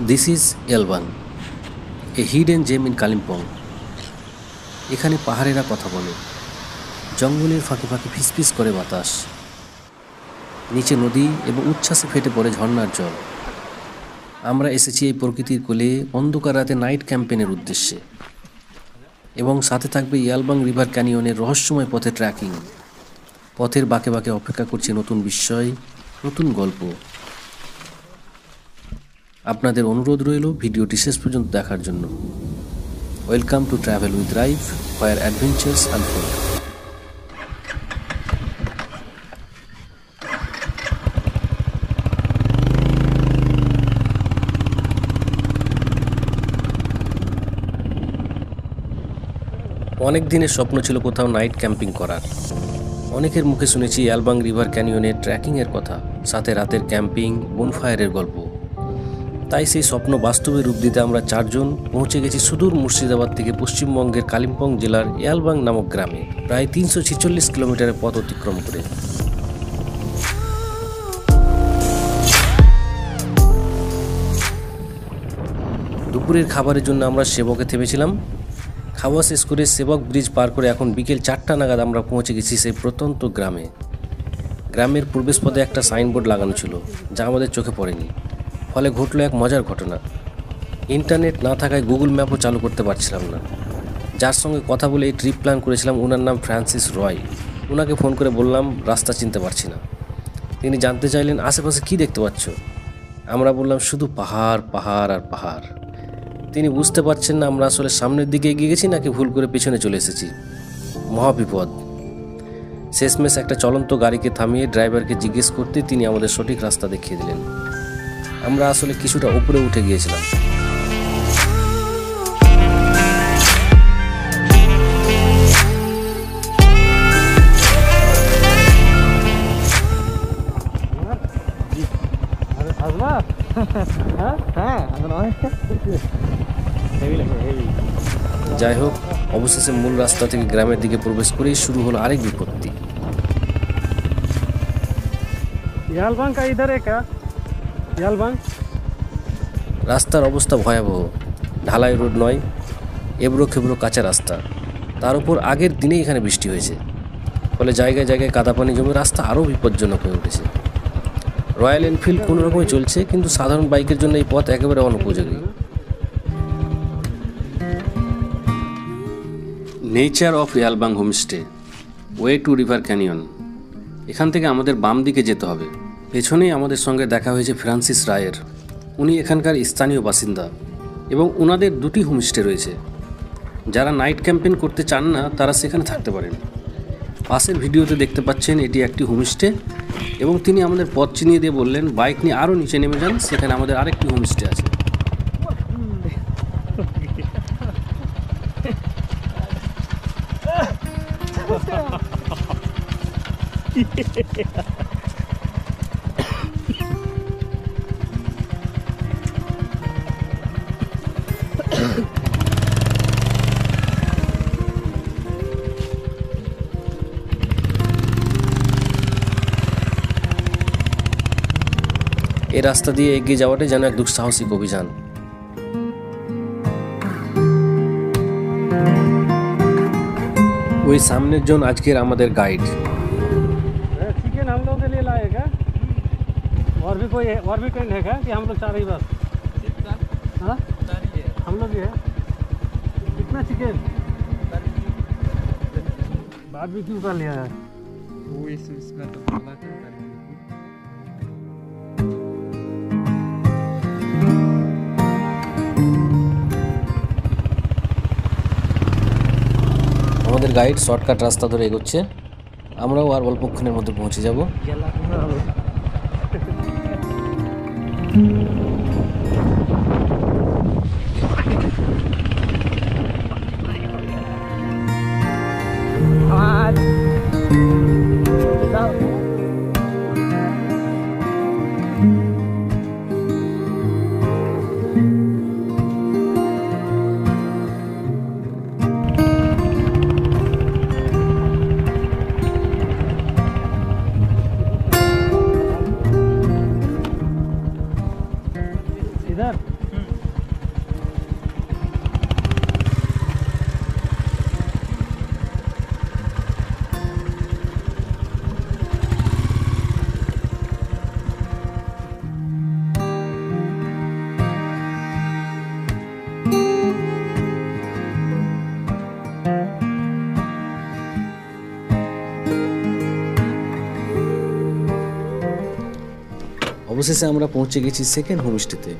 This is Yelbong, a hidden gem in Kalimpong. এখানে পাহাড়েরা কথা বলে, জঙ্গলের ফাঁকে ফাঁকে ফিসফিস করে বাতাস, নিচে নদী এবং উচ্ছ্বাসে ফেটে পড়ে ঝর্ণার জল। আমরা এসেছি এই প্রকৃতির কোলে অন্ধকার রাতে নাইট ক্যাম্পেনের উদ্দেশ্যে, এবং সাথে থাকবে ইয়ালবাং রিভার ক্যানিয়নের রহস্যময় পথে ট্র্যাকিং। পথের বাঁকে বাঁকে অপেক্ষা করছে নতুন বিস্ময়, নতুন গল্প। আপনাদের অনুরোধ রইল ভিডিওটি শেষ পর্যন্ত দেখার জন্য। Welcome to travel with রাইফ, where adventures unfold. অনেক দিনের স্বপ্ন ছিল কোথাও নাইট ক্যাম্পিং করার। অনেকের মুখে শুনেছি ইয়ালবাং রিভার ক্যানিয়নের ট্রেকিংয়ের কথা, সাথে রাতের ক্যাম্পিং, বনফায়ারের গল্প। তাই সেই স্বপ্ন বাস্তবে রূপ দিতে আমরা চারজন পৌঁছে গেছি সুদূর মুর্শিদাবাদ থেকে পশ্চিমবঙ্গের কালিম্পং জেলার ইয়ালবাং নামক গ্রামে, প্রায় 346 কিলোমিটারের পথ অতিক্রম করে। দুপুরের খাবারের জন্য আমরা সেবকে থেমেছিলাম। খাওয়া শেষ করে সেবক ব্রিজ পার করে এখন বিকেল 4টা নাগাদ আমরা পৌঁছে গেছি সেই প্রত্যন্ত গ্রামে। গ্রামের প্রবেশপথে একটা সাইনবোর্ড লাগানো ছিল, যা আমাদের চোখে পড়েনি। ফলে ঘটল এক মজার ঘটনা। ইন্টারনেট না থাকায় গুগল ম্যাপও চালু করতে পারছিলাম না। যার সঙ্গে কথা বলে এই ট্রিপ প্ল্যান করেছিলাম, ওনার নাম ফ্রান্সিস রয়। ওনাকে ফোন করে বললাম রাস্তা চিনতে পারছি না। তিনি জানতে চাইলেন আশেপাশে কী দেখতে পাচ্ছ। আমরা বললাম শুধু পাহাড়, পাহাড় আর পাহাড়। তিনি বুঝতে পারছেন না আমরা আসলে সামনের দিকে এগিয়ে গেছি নাকি ভুল করে পেছনে চলে এসেছি। মহাবিপদ। শেষমেশ একটা চলন্ত গাড়িকে থামিয়ে ড্রাইভারকে জিজ্ঞেস করতে তিনি আমাদের সঠিক রাস্তা দেখিয়ে দিলেন। আমরা আসলে কিছুটা উপরে উঠে গিয়েছিলাম। যাই হোক, অবশেষে মূল রাস্তা থেকে গ্রামের দিকে প্রবেশ করেই শুরু হলো আরেক বিপত্তি। রাস্তার অবস্থা ভয়াবহ। ঢালাই রোড নয়, এবড়ো খেবড়ো কাঁচা রাস্তা। তার উপর আগের দিনেই এখানে বৃষ্টি হয়েছে, ফলে জায়গায় জায়গায় কাদা পানি জমে রাস্তা আরও বিপজ্জনক হয়ে উঠেছে। রয়্যাল এনফিল্ড কোনো রকমই চলছে, কিন্তু সাধারণ বাইকের জন্য এই পথ একেবারে অনুপযোগী। Nature of Yelbong homestay, way to river canyon. এখান থেকে আমাদের বাম দিকে যেতে হবে। পেছনেই আমাদের সঙ্গে দেখা হয়েছে ফ্রান্সিস রায়ের। উনি এখানকার স্থানীয় বাসিন্দা এবং ওনাদের দুটি হোমস্টে রয়েছে। যারা নাইট ক্যাম্পেন করতে চান না তারা সেখানে থাকতে পারেন। পাশের ভিডিওতে দেখতে পাচ্ছেন এটি একটি হোমস্টে, এবং তিনি আমাদের পথ চিনিয়ে দিয়ে বললেন বাইক নিয়ে আরও নিচে নেমে যান, সেখানে আমাদের আরেকটি হোমস্টে আছে। এই রাস্তা দিয়ে এগিয়ে যাওয়াটাই যেন এক দুঃসাহসিক অভিযান। ওই সামনের জন আজকের আমাদের গাইড। चिकन हम लोग के लिए लाएगा, और भी कोई है क्या कि हम लोग चार ही बस? हाँ, हम लोग ही है। कितना चिकन बारबेक्यू का लिया है? वो इसमें तो बोला था। আমাদের গাইড শর্টকাট রাস্তা ধরে এগোচ্ছে। আমরাও আর অল্পক্ষণের মধ্যে পৌঁছে যাব। অবশেষে আমরা পৌঁছে গেছি সেকেন্ড হোমস্টেতে।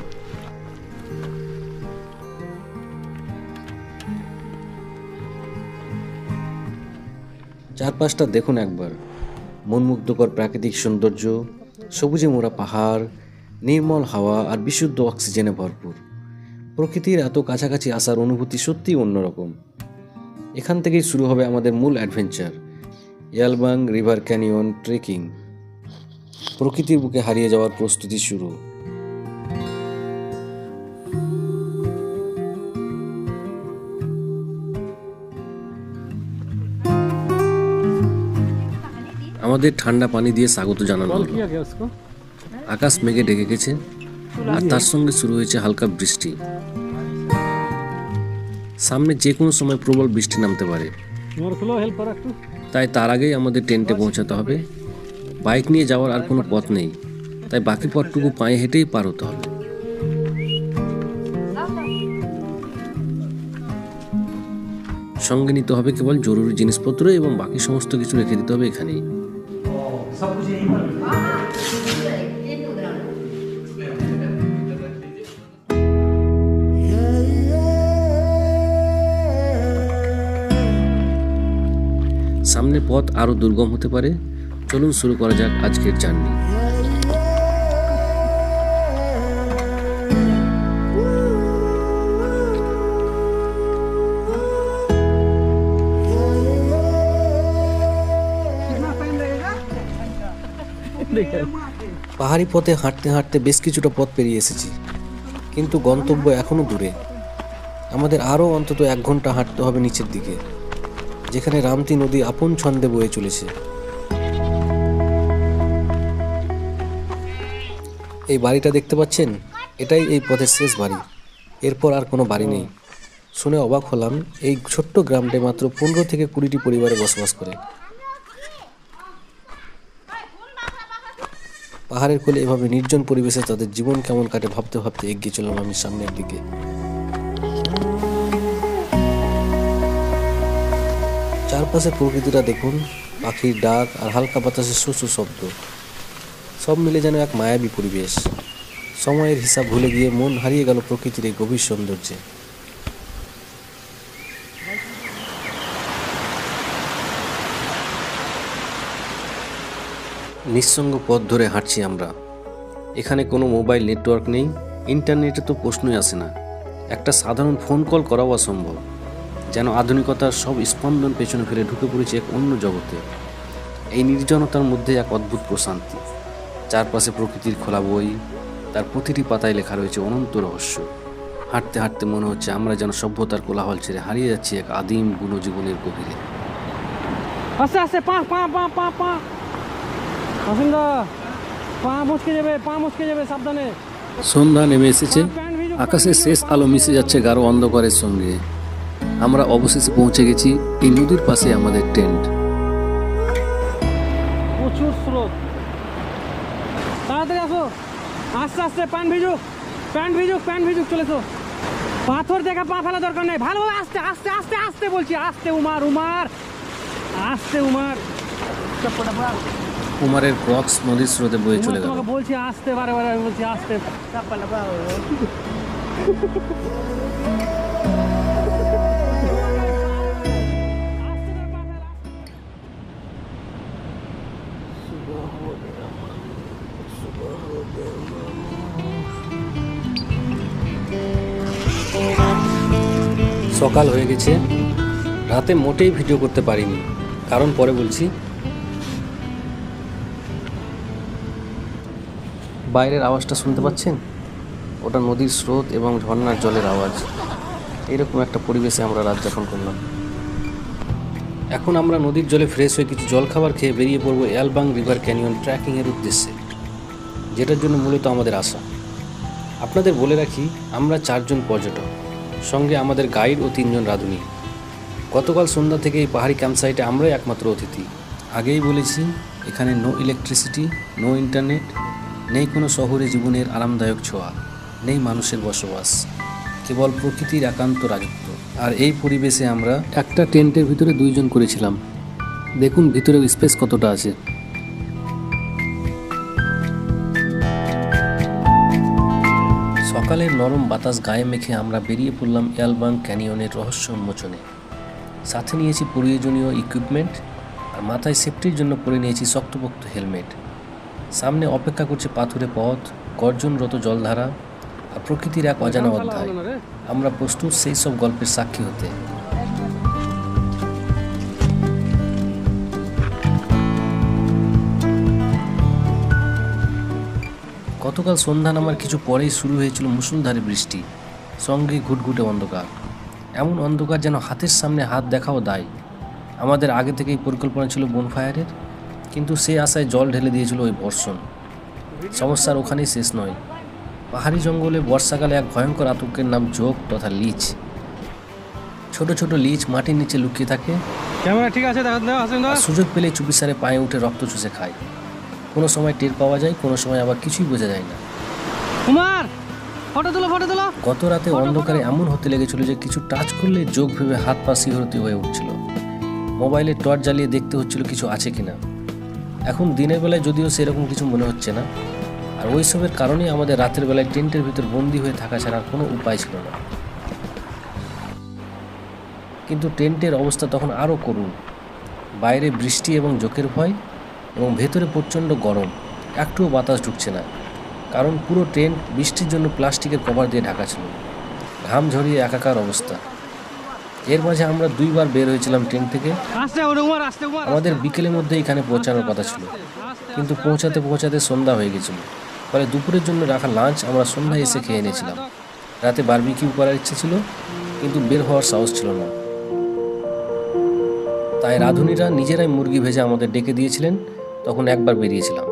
চারপাশটা দেখুন একবার, মনমুগ্ধকর প্রাকৃতিক সৌন্দর্য, সবুজে মোড়া পাহাড়, নির্মল হাওয়া আর বিশুদ্ধ অক্সিজেনে ভরপুর। প্রকৃতির এত কাছাকাছি আসার অনুভূতি সত্যিই অন্যরকম। এখান থেকেই শুরু হবে আমাদের মূল অ্যাডভেঞ্চার, ইয়ালবাং রিভার ক্যানিয়ন ট্রেকিং। প্রকৃতির বুকে হারিয়ে যাওয়ার প্রস্তুতি শুরু। আমাদের ঠান্ডা পানি দিয়ে স্বাগত জানানো হলো। আকাশ মেঘে ঢেকে গেছে আর তার সঙ্গে শুরু হয়েছে হালকা বৃষ্টি। সামনে যে কোনো সময় প্রবল বৃষ্টি নামতে পারে, তাই তার আগেই আমাদের টেন্টে পৌঁছাতে হবে। বাইক নিয়ে যাওয়ার আর কোনো পথ নেই, তাই বাকি পথটুকু পায়ে হেঁটেই পার হতে হবে। সঙ্গে নিতে হবে কেবল জরুরি জিনিসপত্র এবং বাকি সমস্ত কিছু রেখে দিতে হবে এখানেই। সামনে পথ আরো দুর্গম হতে পারে, চলুন শুরু করা যাক আজকের জার্নি। পাহাড়ি পথে হাঁটতে হাঁটতে বেশ কিছুটা পথ পেরিয়ে এসেছি, কিন্তু গন্তব্য এখনো দূরে। আমাদের আরও অন্তত 1 ঘন্টা হাঁটতে হবে নিচের দিকে, যেখানে রামতি নদী আপন ছন্দে বয়ে চলেছে। এই বাড়িটা দেখতে পাচ্ছেন, এটাই এই পথের শেষ বাড়ি। এরপর আর কোনো বাড়ি নেই। শুনে অবাক হলাম, এই ছোট্ট গ্রামটায় মাত্র 15 থেকে 20টি পরিবারে বসবাস করে। পাহাড়ের কোলে এভাবে নির্জন পরিবেশে তাদের জীবন কেমন কাটে ভাবতে ভাবতে এগিয়ে চললাম আমি সামনের দিকে। চারপাশে প্রকৃতিটা দেখুন, পাখির ডাক আর হালকা বাতাসের শোষো শব্দ, সব মিলে যেন এক মায়াবী পরিবেশ। সময়ের হিসাব ভুলে গিয়ে মন হারিয়ে গেল প্রকৃতির এই গভীর সৌন্দর্যে। নিঃসঙ্গ পথ ধরে হাঁটছি আমরা। এখানে কোনো মোবাইল নেটওয়ার্ক নেই, ইন্টারনেটে তো প্রশ্নই আসে না। একটা সাধারণ ফোন কল করাও অসম্ভব। যেন আধুনিকতার সব স্পন্দন পেছনে ফেলে ঢুকে পড়েছে এক অন্য জগতে। এই নির্জনতার মধ্যে এক অদ্ভুত প্রশান্তি। চারপাশে প্রকৃতির খোলা বই, তার প্রতিটি পাতায় লেখা রয়েছে অনন্ত রহস্য। হাঁটতে হাঁটতে মনে হচ্ছে আমরা যেন সভ্যতার কোলাহল ছেড়ে হারিয়ে যাচ্ছি এক আদিম বুনো জীবনের গভীরে। আস্তে আস্তে পা পা পা পা পা পা মুচকে যাবে সাবধানে। সন্ধ্যা নেমে এসেছে, আকাশের শেষ আলো মিশে যাচ্ছে গাঢ় অন্ধকারের সঙ্গে। আমরা অবশেষে পৌঁছে গেছি এই নদীর পাশে আমাদের টেন্ট। প্রচুর স্রোত, তাড়াতাড়ি আসো। আস্তে আস্তে প্যান্ট ভিজুক চলেছো। পাথর দেখা পা ফেলা দরকার নেই, ভালো আস্তে আস্তে আস্তে আস্তে বলছি, আস্তে উমার। উমারের ক্রক্স নদীর স্রোতে বয়ে চলে গেল। বলছি আস্তে, বারে বলছি আস্তে। সকাল হয়ে গেছে। রাতে মোটেই ভিডিও করতে পারিনি, কারণ পরে বলছি। বাইরের আওয়াজটা শুনতে পাচ্ছেন? ওটা নদীর স্রোত এবং ঝর্ণার জলের আওয়াজ। এরকম একটা পরিবেশে আমরা রাত যাপন করলাম। এখন আমরা নদীর জলে ফ্রেশ হয়ে কিছু জলখাবার খেয়ে বেরিয়ে পড়বো ইয়ালবাং রিভার ক্যানিয়ন ট্রেকিংয়ের উদ্দেশ্যে, যেটার জন্য মূলত আমাদের আশা। আপনাদের বলে রাখি, আমরা 4 জন পর্যটক, সঙ্গে আমাদের গাইড ও 3 জন রাঁধুনি। গতকাল সন্ধ্যা থেকে এই পাহাড়ি ক্যাম্পসাইটে আমরাই একমাত্র অতিথি। আগেই বলেছি, এখানে নো ইলেকট্রিসিটি, নো ইন্টারনেট, নেই কোনো শহুরে জীবনের আরামদায়ক ছোঁয়া, নেই মানুষের বসবাস, কেবল প্রকৃতির একান্ত রাজত্ব। আর এই পরিবেশে আমরা একটা টেন্টের ভিতরে 2 জন করেছিলাম। দেখুন ভিতরে স্পেস কতটা আছে। সকালের নরম বাতাস গায়ে মেখে আমরা বেরিয়ে পড়লাম ইয়ালবাং ক্যানিয়নের রহস্য উন্মোচনে। সাথে নিয়েছি প্রয়োজনীয় ইকুইপমেন্ট আর মাথায় সেফটির জন্য পরে নিয়েছি শক্তপোক্ত হেলমেট। সামনে অপেক্ষা করছে পাথুরে পথ, গর্জনরত জলধারা আর প্রকৃতির এক অজানা অধ্যায়। আমরা প্রস্তুত সেই সব গল্পের সাক্ষী হতে। গতকাল সন্ধ্যা নামার কিছু পরেই শুরু হয়েছিল মুষলধারে বৃষ্টি, সঙ্গে ঘুটঘুটে অন্ধকার। এমন অন্ধকার যেন হাতের সামনে হাত দেখাও দায়। আমাদের আগে থেকেই পরিকল্পনা ছিল বনফায়ারের, কিন্তু সে আশায় জল ঢেলে দিয়েছিল ওই বর্ষণ। সমস্যার ওখানেই শেষ নয়। পাহাড়ি জঙ্গলে বর্ষাকালে এক ভয়ঙ্কর আতঙ্কের নাম জোক তথা লিচ। ছোট ছোট লিচ মাটির নিচে লুকিয়ে থাকে, ক্যামেরা ঠিক আছে, সুযোগ পেলে চুপিসারে পায়ে উঠে রক্ত চুষে খায়। কোনো সময় টের পাওয়া যায়, কোনো সময় আবার কিছুই বোঝা যায় না। গত রাতে অন্ধকারে এমন হতে লেগেছিল যে কিছু টাচ করলে যোগ ভেবে হাত পা শিহরিত হয়ে উঠছিল। মোবাইলে টর্চ জ্বালিয়ে দেখতে হচ্ছিল কিছু আছে কিনা। এখন দিনের বেলায় যদিও সেরকম কিছু মনে হচ্ছে না, আর ওইসবের কারণেই আমাদের রাতের বেলায় টেন্টের ভিতর বন্দি হয়ে থাকা ছাড়া কোনো উপায় ছিল না। কিন্তু টেন্টের অবস্থা তখন আরও করুণ। বাইরে বৃষ্টি এবং জোকের ভয়, এবং ভেতরে প্রচণ্ড গরম, একটুও বাতাস ঢুকছে না, কারণ পুরো টেন্ট বৃষ্টির জন্য প্লাস্টিকের কভার দিয়ে ঢাকা ছিল। ঘাম ঝরিয়ে একাকার অবস্থা। এর মাঝে আমরা 2 বার বের হয়েছিলাম টেন্ট থেকে। আমাদের বিকেলের মধ্যে এখানে পৌঁছানোর কথা ছিল, কিন্তু পৌঁছাতে পৌঁছাতে সন্ধ্যা হয়ে গেছিল। ফলে দুপুরের জন্য রাখা লাঞ্চ আমরা সন্ধ্যায় এসে খেয়ে এনেছিলাম। রাতে বারবিকিউ করার ইচ্ছে ছিল, কিন্তু বের হওয়ার সাহস ছিল না। তাই রাঁধুনিরা নিজেরাই মুরগি ভেজে আমাদের ডেকে দিয়েছিলেন। তখন একবার বেরিয়েছিলাম।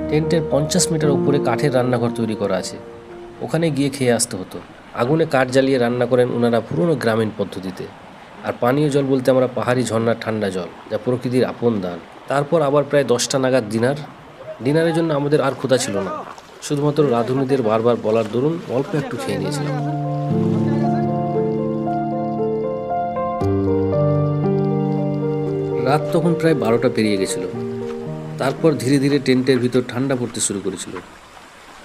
টেন্টের 50 মিটার উপরে কাঠের রান্নাঘর তৈরি করা আছে, ওখানে গিয়ে খেয়ে আসতে হতো। আগুনে কাঠ জ্বালিয়ে রান্না করেন ওনারা পুরনো গ্রামীণ পদ্ধতিতে। আর পানীয় জল বলতে আমরা পাহাড়ি ঝর্ণার ঠান্ডা জল, যা প্রকৃতির আপন দান। তারপর আবার প্রায় 10টা নাগাদ ডিনারের জন্য আমাদের আর ক্ষুধা ছিল না। শুধুমাত্র রাঁধুনিদের বারবার বলার দরুন অল্প একটু খেয়ে নিয়েছিলাম। রাত তখন প্রায় 12টা পেরিয়ে গেছিল। তারপর ধীরে ধীরে টেন্টের ভিতর ঠান্ডা পড়তে শুরু করেছিল।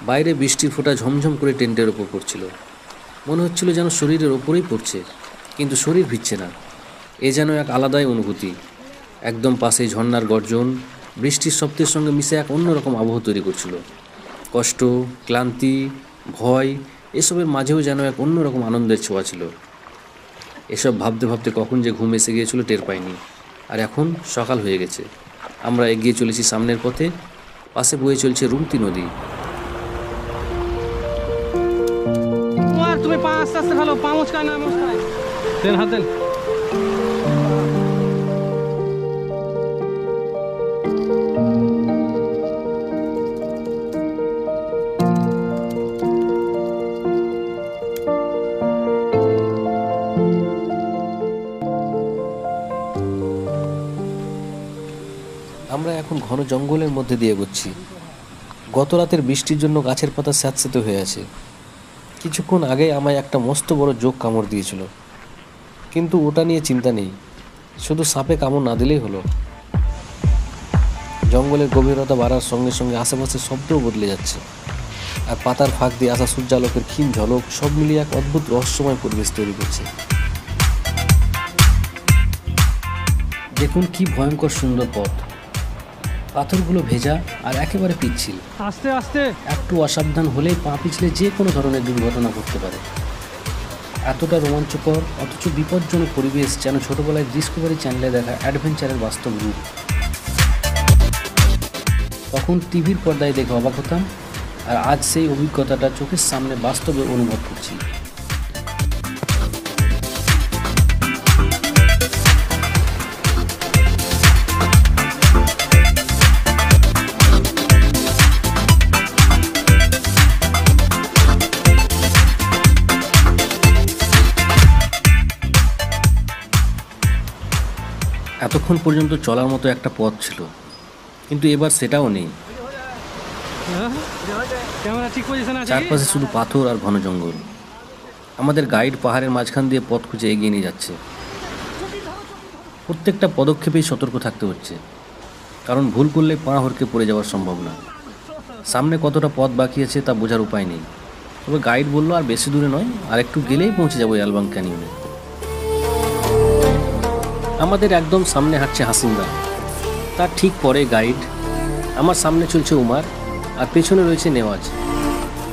বাইরে বৃষ্টির ফোঁটা ঝমঝম করে টেন্টের ওপর পড়ছিল। মনে হচ্ছিল যেন শরীরের ওপরেই পড়ছে, কিন্তু শরীর ভিজছে না। এ যেন এক আলাদাই অনুভূতি। একদম পাশে ঝর্ণার গর্জন বৃষ্টির শব্দের সঙ্গে মিশে এক অন্যরকম আবহ তৈরি করছিল। কষ্ট, ক্লান্তি, ভয় এসবের মাঝেও যেন এক অন্যরকম আনন্দের ছোঁয়া ছিল। এসব ভাবতে ভাবতে কখন যে ঘুম এসে গিয়েছিল টের পাইনি। আর এখন সকাল হয়ে গেছে। আমরা এগিয়ে চলেছি সামনের পথে। পাশে বয়ে চলছে রুমতি নদী। তুমি পা আস্তে আস্তে ফেলো, পা মুচকায় না, মুচকায় দেন, হাত দেন। আমরা এখন ঘন জঙ্গলের মধ্যে দিয়ে এগোচ্ছি। গত রাতের বৃষ্টির জন্য গাছের পাতা স্যাঁতসেঁতে হয়ে আছে। কিছুক্ষণ আগে আমায় একটা মস্ত বড় জোক কামড় দিয়েছিল, কিন্তু ওটা নিয়ে চিন্তা নেই, শুধু সাপে কামড় না দিলেই হলো। জঙ্গলের গভীরতা বাড়ার সঙ্গে সঙ্গে আশেপাশের শব্দও বদলে যাচ্ছে, আর পাতার ফাঁক দিয়ে আসা সূর্যালোকের ক্ষীণ ঝলক সব মিলিয়ে এক অদ্ভুত রহস্যময় পরিবেশ তৈরি করছে। দেখুন কি ভয়ঙ্কর সুন্দর পথ। পাথরগুলো ভেজা আর একেবারে পিচ্ছিল। আস্তে আস্তে একটু অসাবধান হলেই পা পিছলে যে কোনো ধরনের দুর্ঘটনা ঘটতে পারে। এতটা রোমাঞ্চকর অথচ বিপজ্জনক পরিবেশ যেন ছোটবেলায় ডিসকভারি চ্যানেলে দেখা অ্যাডভেঞ্চারের বাস্তব রূপ। তখন টিভির পর্দায় দেখে অবাক হতাম, আর আজ সেই অভিজ্ঞতাটা চোখের সামনে বাস্তবে অনুভব করছি। এতক্ষণ পর্যন্ত চলার মতো একটা পথ ছিল, কিন্তু এবার সেটাও নেই। চারপাশে শুধু পাথর আর ঘন জঙ্গল। আমাদের গাইড পাহাড়ের মাঝখান দিয়ে পথ খুঁজে এগিয়ে নিয়ে যাচ্ছে। প্রত্যেকটা পদক্ষেপেই সতর্ক থাকতে হচ্ছে। কারণ ভুল করলে পা হড়কে পড়ে যাওয়ার সম্ভাবনা। সামনে কতটা পথ বাকি আছে তা বোঝার উপায় নেই, তবে গাইড বললো আর বেশি দূরে নয়, আর একটু গেলেই পৌঁছে যাবো অ্যালবাম ক্যানিয়নে। আমাদের একদম সামনে হাঁটছে হাসিন্দা, তার ঠিক পরে গাইড। আমার সামনে চলছে উমার, আর পেছনে রয়েছে নেওয়াজ।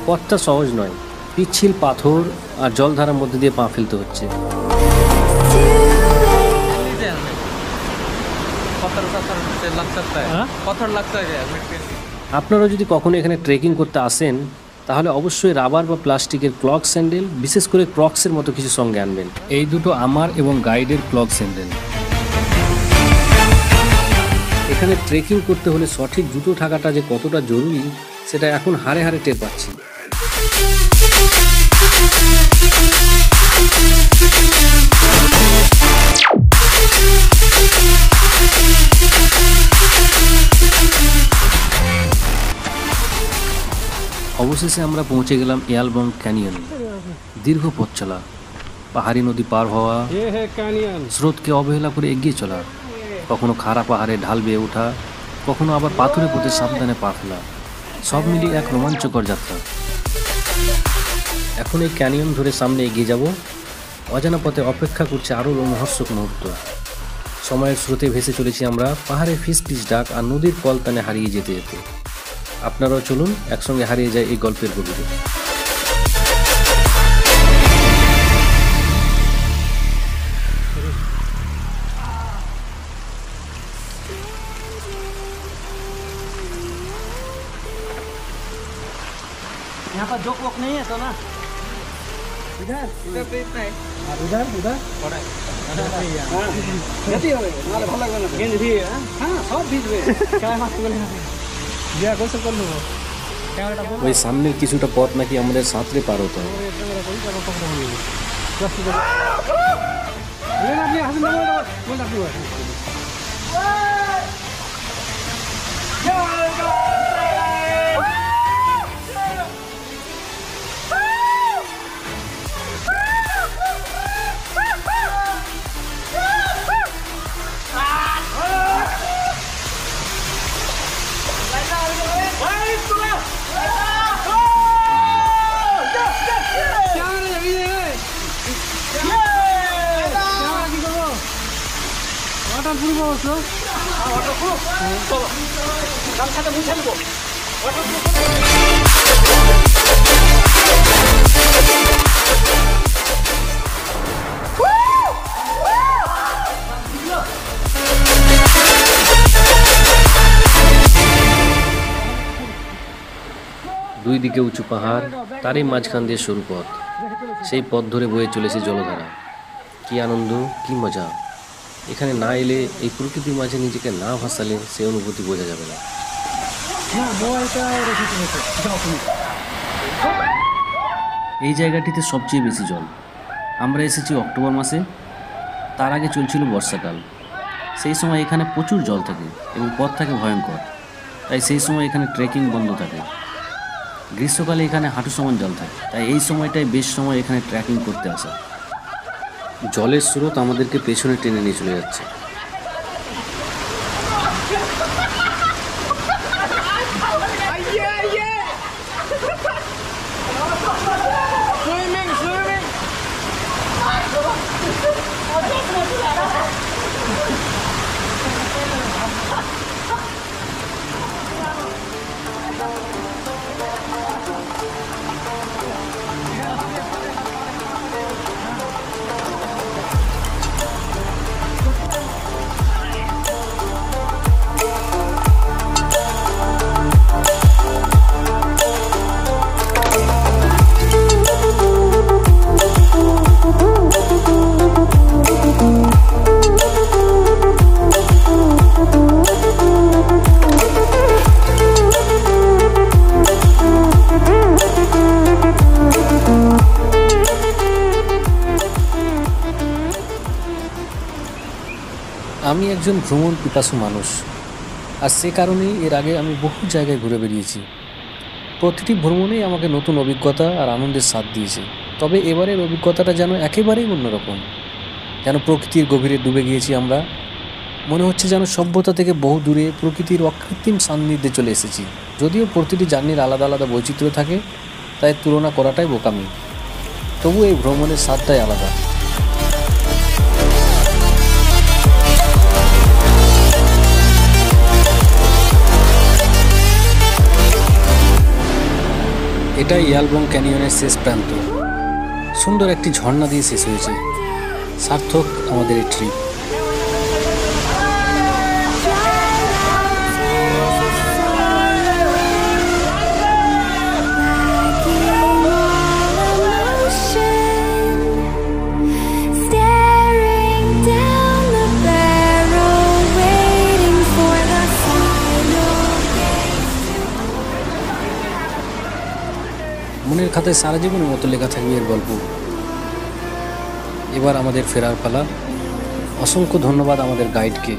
পথটা সহজ নয়, পিচ্ছিল পাথর আর জলধারার মধ্যে দিয়ে পা ফেলতে হচ্ছে। আপনারা যদি কখনো এখানে ট্রেকিং করতে আসেন তাহলে অবশ্যই রাবার বা প্লাস্টিকের ক্লগ স্যান্ডেল, বিশেষ করে ক্রক্সের মতো কিছু সঙ্গে আনবেন। এই দুটো আমার এবং গাইডের ক্লগ স্যান্ডেল। এখানে ট্রেকিং করতে হলে সঠিক জুতো থাকাটা যে কতটা জরুরি সেটা এখন হাড়ে হাড়ে টের পাচ্ছি। অবশেষে আমরা পৌঁছে গেলাম অ্যালবাম ক্যানিয়নে। দীর্ঘ পথ চলা, পাহাড়ি নদী পার হওয়া, ये है कैनियन। স্রোতকে অবহেলা করে এগিয়ে চলা, কখনো খাড়া পাহাড়ে ঢাল বেয়ে ওঠা, কখনো আবার পাথরে পথে সাবধানে পা ফেলা, সব মিলিয়ে এক রোমাঞ্চকর যাত্রা। এখন এই ক্যানিয়ন ধরে সামনে এগিয়ে যাব। অজানা পথে অপেক্ষা করছে আরও রোমহর্ষক মুহূর্ত। সময়ের স্রোতে ভেসে চলেছি আমরা, পাহাড়ের ফিসফিস ডাক আর নদীর কলতানে হারিয়ে যেতে যেতে। আপনারাও চলুন একসঙ্গে হারিয়ে যায় এই গল্পের গভীরে। यहाँ पर जोक वोक नहीं है तो ना, इधर इधर पे इतना है, उधर उधर बड़ा है। गति हो गई मारे भला लगना गेंद भी है। हां सब बीच में क्या मार बोले ना बिया गोल से कर लो कैमरा बोल। ওই সামনের কিছুটা পথ নাকি আমাদের সাঁতরে পার হতে হয়। कैमरा कोई कर पकड़ हो गई बस इधर ये ना अपने हाथ में बोल अपनी बात वाटरप्रूफ अवश्य वाटरप्रूफ चलो गामछाটা মুছে নিব वाटरप्रूफ। দুই দিকে উঁচু পাহাড়, তারই মাঝখান দিয়ে সরু পথ। সেই পথ ধরে বয়ে চলেছে জলধারা। কি আনন্দ, কি মজা! এখানে না এলে, এই প্রকৃতির মাঝে নিজেকে না ভাসালে সে অনুভূতি বোঝা যাবে না। এই জায়গাটিতে সবচেয়ে বেশি জল। আমরা এসেছি অক্টোবর মাসে, তার আগে চলছিল বর্ষাকাল। সেই সময় এখানে প্রচুর জল থাকে এবং পথ থাকে ভয়ঙ্কর, তাই সেই সময় এখানে ট্রেকিং বন্ধ থাকে। গ্রীষ্মকালে এখানে হাঁটু সমান জল থাকে, তাই এই সময়টাই বেশ সময় এখানে ট্রেকিং করতে আসা। জলের স্রোত আমাদেরকে পেছনে টেনে নিয়ে চলে যাচ্ছে। আমি একজন ভ্রমণ পিপাসু মানুষ, আর সে কারণেই এর আগে আমি বহু জায়গায় ঘুরে বেরিয়েছি। প্রতিটি ভ্রমণেই আমাকে নতুন অভিজ্ঞতা আর আনন্দের স্বাদ দিয়েছে। তবে এবারের অভিজ্ঞতাটা যেন একেবারেই অন্যরকম, যেন প্রকৃতির গভীরে ডুবে গিয়েছি আমরা। মনে হচ্ছে যেন সভ্যতা থেকে বহু দূরে প্রকৃতির অকৃত্রিম সান্নিধ্যে চলে এসেছি। যদিও প্রতিটি জার্নির আলাদা আলাদা বৈচিত্র্য থাকে, তাই তুলনা করাটাই বোকামি। তবু এই ভ্রমণের স্বাদটাই আলাদা। এটাই ইয়ালবং ক্যানিয়নের শেষ প্রান্ত। সুন্দর একটি ঝর্ণা দিয়ে শেষ হয়েছে। সার্থক আমাদের এই ট্রিপ। মনের খাতায় সারা জীবনের মতো লেখা থাকবে এর গল্প। এবার আমাদের ফেরার পালা। অসংখ্য ধন্যবাদ আমাদের গাইডকে।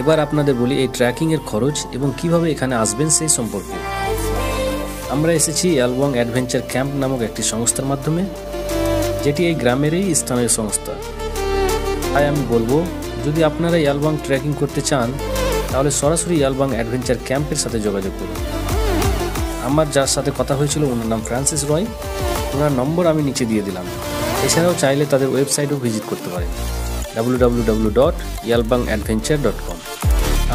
এবার আপনাদের বলি এই ট্রেকিংয়ের খরচ এবং কিভাবে এখানে আসবেন সেই সম্পর্কে। আমরা এসেছি ইয়ালবং অ্যাডভেঞ্চার ক্যাম্প নামক একটি সংস্থার মাধ্যমে, যেটি এই গ্রামেরই স্থানীয় সংস্থা। তাই আমি বলবো, যদি আপনারা ইয়ালবং ট্রেকিং করতে চান তাহলে সরাসরি ইয়ালবং অ্যাডভেঞ্চার ক্যাম্পের সাথে যোগাযোগ করুন। আমার যার সাথে কথা হয়েছিল ওনার নাম ফ্রান্সিস রয়। ওনার নম্বর আমি নিচে দিয়ে দিলাম। এছাড়াও চাইলে তাদের ওয়েবসাইটও ভিজিট করতে পারেন, www.yalbangadventure.com।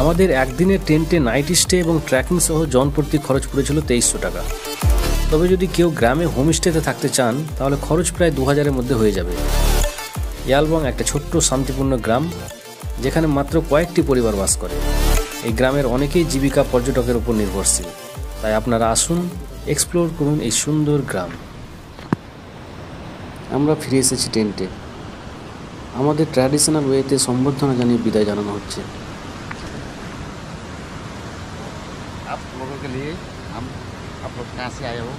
আমাদের একদিনের টেন্টে নাইট স্টে এবং ট্রেকিং সহ জনপ্রতি খরচ পড়েছিল 2300 টাকা। তবে যদি কেউ গ্রামে হোমস্টেতে থাকতে চান তাহলে খরচ প্রায় 2000-এর মধ্যে হয়ে যাবে। ইয়ালবং একটা ছোট্ট শান্তিপূর্ণ গ্রাম, যেখানে মাত্র কয়েকটি পরিবার বাস করে। এই গ্রামের অনেকেই জীবিকা পর্যটকের উপর নির্ভরশীল। তাই আপনারা আসুন, এক্সপ্লোর করুন এই সুন্দর গ্রাম। আমরা ফিরে এসেছি টেন্টে। আমাদের ট্র্যাডিশনাল ওয়েতে সম্বর্ধনা জানিয়ে বিদায় জানানো হচ্ছে। आप लोगों के लिए आप लोग कहाँ से आए हो,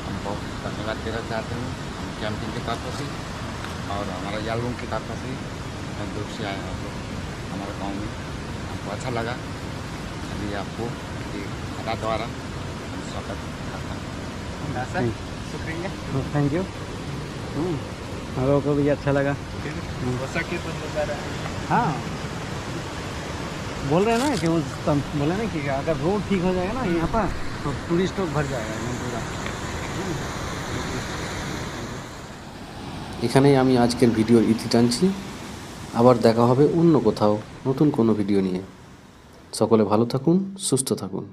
हम बहुत धन्यवाद देना चाहते हैं। हम कैंपिंग के पर्पस से और हमारा यालबुंग के पर्पस से बहुत दूर से आए हैं आप लोग हमारे गाँव में। हमको अच्छा लगा, इसलिए आपको खड़ा द्वारा स्वागत करता हूँ। शुक्रिया, थैंक यू। हम लोगों को भी अच्छा लगा। हाँ, बोल रहे हैं ना कि उस बोले ना कि अगर रोड ठीक हो जाएगा ना यहाँ पर तो टूरिस्ट लोग भर जाएगा एकदम पूरा। এখানেই আমি আজকের ভিডিওর ইতি টানছি। আবার দেখা হবে অন্য কোথাও নতুন কোনো ভিডিও নিয়ে। সকলে ভালো থাকুন, সুস্থ থাকুন।